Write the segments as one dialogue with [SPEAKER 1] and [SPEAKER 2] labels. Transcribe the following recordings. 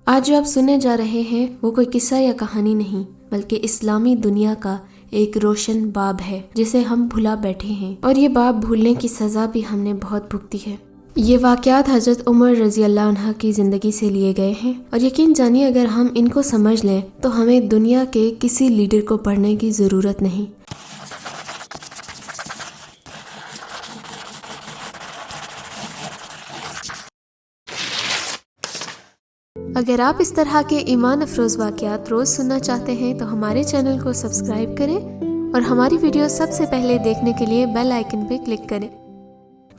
[SPEAKER 1] آج جو آپ سننے جا رہے ہیں وہ کوئی قصہ یا کہانی نہیں بلکہ اسلامی دنیا کا ایک روشن باب ہے جسے ہم بھلا بیٹھے ہیں، اور یہ باب بھولنے کی سزا بھی ہم نے بہت بھگتی ہے۔ یہ واقعات حضرت عمر رضی اللہ عنہ کی زندگی سے لیے گئے ہیں، اور یقین جانیے اگر ہم ان کو سمجھ لیں تو ہمیں دنیا کے کسی لیڈر کو پڑھنے کی ضرورت نہیں۔ اگر آپ اس طرح کے ایمان افروز واقعات روز سننا چاہتے ہیں تو ہمارے چینل کو سبسکرائب کریں اور ہماری ویڈیو سب سے پہلے دیکھنے کے لیے بیل آئیکن پہ کلک کریں۔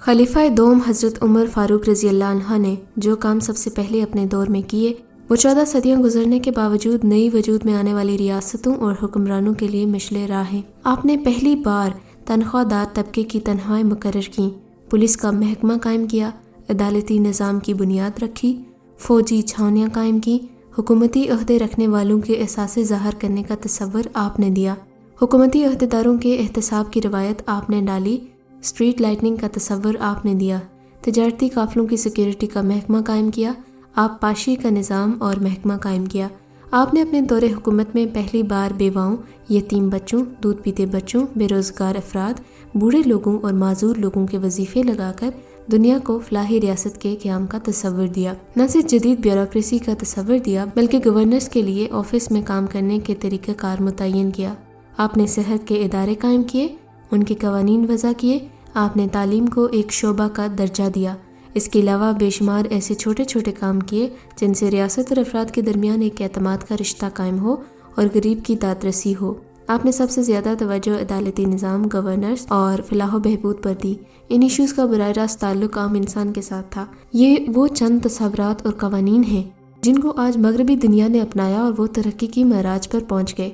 [SPEAKER 1] خلیفہ دوم حضرت عمر فاروق رضی اللہ عنہ نے جو کام سب سے پہلے اپنے دور میں کیے وہ 14 صدیاں گزرنے کے باوجود نئی وجود میں آنے والی ریاستوں اور حکمرانوں کے لیے مشعل راہ ہیں۔ آپ نے پہلی بار تنخواہ دار طبقے کی تنخواہیں مقرر کیں، پولیس کا محکمہ قائم کیا، عدالتی نظام کی بنیاد رکھی، فوجی چھاونیاں قائم کی، حکومتی عہدے رکھنے والوں کے احساس ظاہر کرنے کا تصور آپ نے دیا، حکومتی عہدیداروں کے احتساب کی روایت آپ نے ڈالی، اسٹریٹ لائٹنگ کا تصور آپ نے دیا، تجارتی قافلوں کی سیکیورٹی کا محکمہ قائم کیا، آپ پاشی کا نظام اور محکمہ قائم کیا۔ آپ نے اپنے دور حکومت میں پہلی بار بیواؤں، یتیم بچوں، دودھ پیتے بچوں، بے روزگار افراد، بوڑھے لوگوں اور معذور لوگوں کے وظیفے لگا کر دنیا کو فلاحی ریاست کے قیام کا تصور دیا۔ نہ صرف جدید بیوروکریسی کا تصور دیا بلکہ گورنرز کے لیے آفس میں کام کرنے کے طریقہ کار متعین کیا۔ آپ نے صحت کے ادارے قائم کیے، ان کے قوانین وضع کیے، آپ نے تعلیم کو ایک شعبہ کا درجہ دیا۔ اس کے علاوہ بے شمار ایسے چھوٹے چھوٹے کام کیے جن سے ریاست اور افراد کے درمیان ایک اعتماد کا رشتہ قائم ہو اور غریب کی داد رسی ہو۔ آپ نے سب سے زیادہ توجہ عدالتی نظام، گورنرز اور فلاح و بہبود پر دی۔ ان ایشوز کا براہ راست تعلق عام انسان کے ساتھ تھا۔ یہ وہ چند تصورات اور قوانین ہیں جن کو آج مغربی دنیا نے اپنایا اور وہ ترقی کی معراج پر پہنچ گئے۔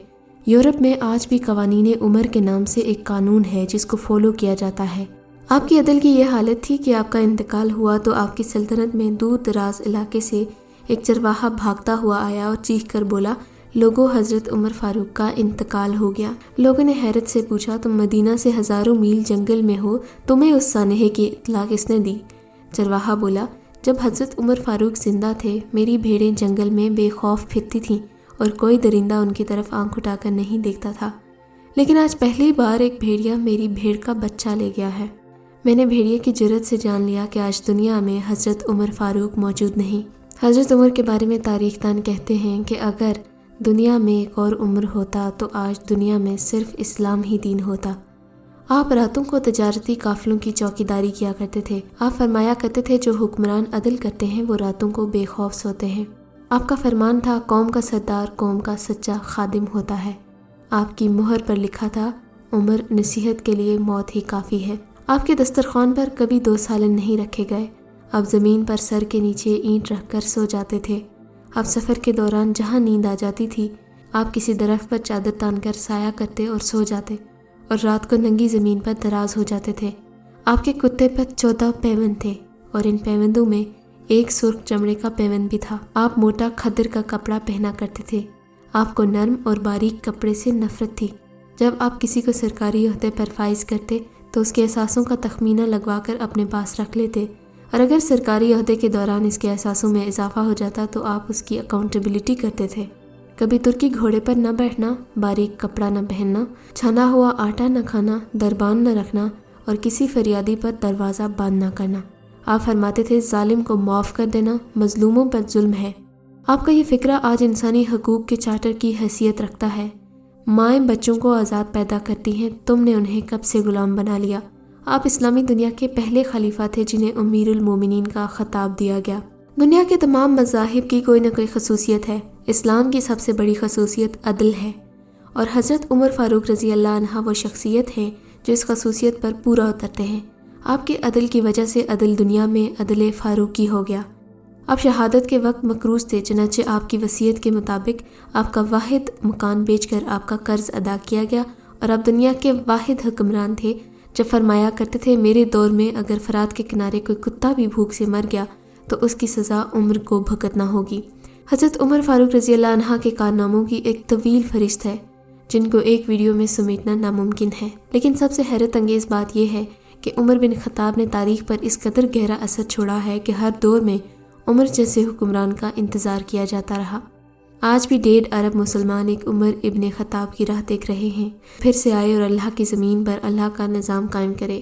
[SPEAKER 1] یورپ میں آج بھی قوانین عمر کے نام سے ایک قانون ہے جس کو فالو کیا جاتا ہے۔ آپ کی عدل کی یہ حالت تھی کہ آپ کا انتقال ہوا تو آپ کی سلطنت میں دور دراز علاقے سے ایک چرواہا بھاگتا ہوا آیا اور چیخ کر بولا، لوگوں، حضرت عمر فاروق کا انتقال ہو گیا۔ لوگوں نے حیرت سے پوچھا، تم مدینہ سے ہزاروں میل جنگل میں ہو، تمہیں اس سانحے کی اطلاع کس نے دی؟ چرواہا بولا، جب حضرت عمر فاروق زندہ تھے میری بھیڑیں جنگل میں بے خوف پھرتی تھیں اور کوئی درندہ ان کی طرف آنکھ اٹھا کر نہیں دیکھتا تھا، لیکن آج پہلی بار ایک بھیڑیا میری بھیڑ کا بچہ لے گیا ہے۔ میں نے بھیڑیے کی جرأت سے جان لیا کہ آج دنیا میں حضرت عمر فاروق موجود نہیں۔ حضرت عمر کے بارے میں تاریخ دان کہتے ہیں کہ اگر دنیا میں ایک اور عمر ہوتا تو آج دنیا میں صرف اسلام ہی دین ہوتا۔ آپ راتوں کو تجارتی قافلوں کی چوکیداری کیا کرتے تھے۔ آپ فرمایا کرتے تھے، جو حکمران عدل کرتے ہیں وہ راتوں کو بے خوف سوتے ہیں۔ آپ کا فرمان تھا، قوم کا سردار قوم کا سچا خادم ہوتا ہے۔ آپ کی مہر پر لکھا تھا، عمر نصیحت کے لیے موت ہی کافی ہے۔ آپ کے دسترخوان پر کبھی 2 سالن نہیں رکھے گئے۔ آپ زمین پر سر کے نیچے اینٹ رکھ کر سو جاتے تھے۔ آپ سفر کے دوران جہاں نیند آ جاتی تھی آپ کسی درخت پر چادر تان کر سایہ کرتے اور سو جاتے، اور رات کو ننگی زمین پر دراز ہو جاتے تھے۔ آپ کے کتے پر 14 پیوند تھے اور ان پیوندوں میں ایک سرخ چمڑے کا پیوند بھی تھا۔ آپ موٹا کھدر کا کپڑا پہنا کرتے تھے۔ آپ کو نرم اور باریک کپڑے سے نفرت تھی۔ جب آپ کسی کو سرکاری عہدے پر فائز کرتے تو اس کے احساسوں کا تخمینہ لگوا کر اپنے پاس رکھ لیتے، اور اگر سرکاری عہدے کے دوران اس کے احساسوں میں اضافہ ہو جاتا تو آپ اس کی اکاؤنٹیبلٹی کرتے تھے۔ کبھی ترکی گھوڑے پر نہ بیٹھنا، باریک کپڑا نہ پہننا، چھنا ہوا آٹا نہ کھانا، دربان نہ رکھنا اور کسی فریادی پر دروازہ بند نہ کرنا۔ آپ فرماتے تھے، ظالم کو معاف کر دینا مظلوموں پر ظلم ہے۔ آپ کا یہ فکرہ آج انسانی حقوق کے چارٹر کی حیثیت رکھتا ہے۔ مائیں بچوں کو آزاد پیدا کرتی ہیں، تم نے انہیں کب سے غلام بنا لیا۔ آپ اسلامی دنیا کے پہلے خلیفہ تھے جنہیں امیر المومنین کا خطاب دیا گیا۔ دنیا کے تمام مذاہب کی کوئی نہ کوئی خصوصیت ہے، اسلام کی سب سے بڑی خصوصیت عدل ہے، اور حضرت عمر فاروق رضی اللہ عنہ وہ شخصیت ہے جو اس خصوصیت پر پورا اترتے ہیں۔ آپ کے عدل کی وجہ سے عدل دنیا میں عدل فاروقی ہو گیا۔ آپ شہادت کے وقت مقروض تھے، چنانچہ آپ کی وصیت کے مطابق آپ کا واحد مکان بیچ کر آپ کا قرض ادا کیا گیا، اور آپ دنیا کے واحد حکمران تھے جب فرمایا کرتے تھے، میرے دور میں اگر فرات کے کنارے کوئی کتا بھی بھوک سے مر گیا تو اس کی سزا عمر کو بھگتنا ہوگی۔ حضرت عمر فاروق رضی اللہ عنہ کے کارناموں کی ایک طویل فہرست ہے جن کو ایک ویڈیو میں سمیٹنا ناممکن ہے، لیکن سب سے حیرت انگیز بات یہ ہے کہ عمر بن خطاب نے تاریخ پر اس قدر گہرا اثر چھوڑا ہے کہ ہر دور میں عمر جیسے حکمران کا انتظار کیا جاتا رہا۔ آج بھی 1.5 ارب مسلمان ایک عمر ابن خطاب کی راہ دیکھ رہے ہیں، پھر سے آئے اور اللہ کی زمین پر اللہ کا نظام قائم کرے۔